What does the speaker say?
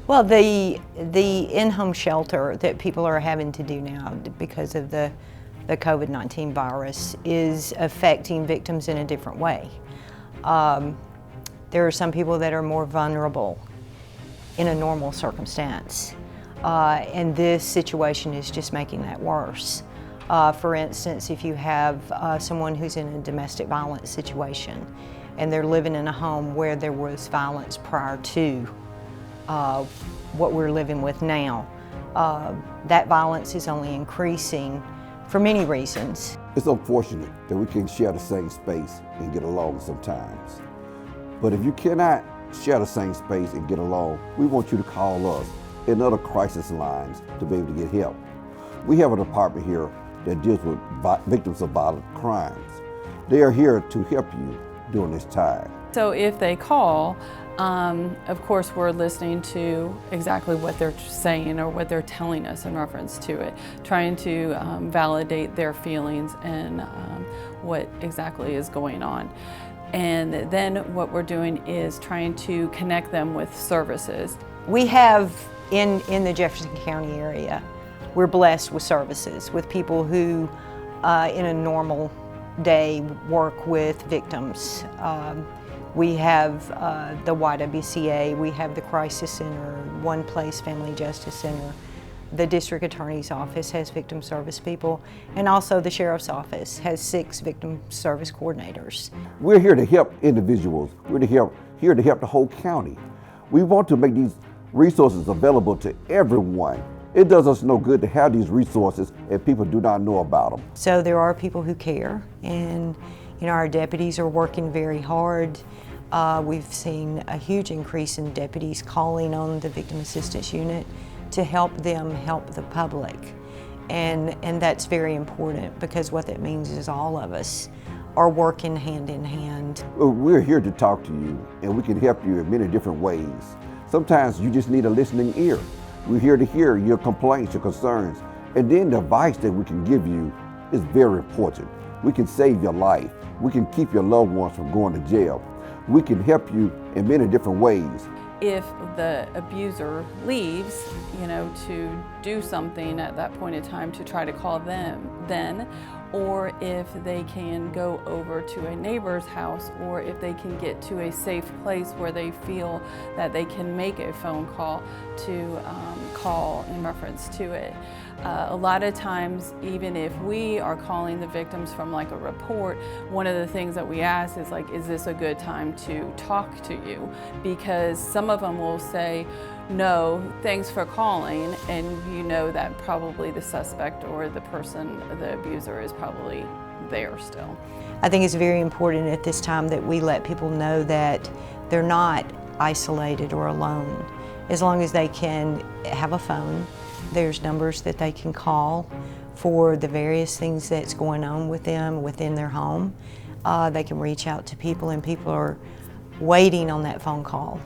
Well, the in-home shelter that people are having to do now because of the COVID-19 virus is affecting victims in a different way. There are some people that are more vulnerable in a normal circumstance, and this situation is just making that worse. For instance, if you have someone who's in a domestic violence situation and they're living in a home where there was violence prior to what we're living with now, that violence is only increasing for many reasons. It's unfortunate that we can't share the same space and get along sometimes. But if you cannot share the same space and get along, we want you to call us and other crisis lines to be able to get help. We have a department here that deals with victims of violent crimes. They are here to help you during this time. So if they call, of course we're listening to exactly what they're saying or what they're telling us in reference to it, trying to validate their feelings and what exactly is going on. And then what we're doing is trying to connect them with services. We have in the Jefferson County area, we're blessed with services, with people who in a normal day work with victims. We have the YWCA, we have the Crisis Center, One Place Family Justice Center. The District Attorney's Office has victim service people, and also the Sheriff's Office has 6 victim service coordinators. We're here to help individuals. We're here to help the whole county. We want to make these resources available to everyone. It does us no good to have these resources if people do not know about them. So there are people who care, and our deputies are working very hard. We've seen a huge increase in deputies calling on the Victim Assistance Unit to help them help the public. And that's very important, because what that means is all of us are working hand in hand. We're here to talk to you, and we can help you in many different ways. Sometimes you just need a listening ear. We're here to hear your complaints, your concerns, and then the advice that we can give you is very important. We can save your life. We can keep your loved ones from going to jail. We can help you in many different ways. If the abuser leaves, to do something at that point in time to try to call them then, or if they can go over to a neighbor's house, or if they can get to a safe place where they feel that they can make a phone call to call in reference to it. A lot of times, even if we are calling the victims from like a report, one of the things that we ask is like, is this a good time to talk to you? Because some of them will say, no, thanks for calling, and you know that probably the suspect or the person, the abuser, is probably there still. I think it's very important at this time that we let people know that they're not isolated or alone. As long as they can have a phone, there's numbers that they can call for the various things that's going on with them within their home. They can reach out to people, and people are waiting on that phone call.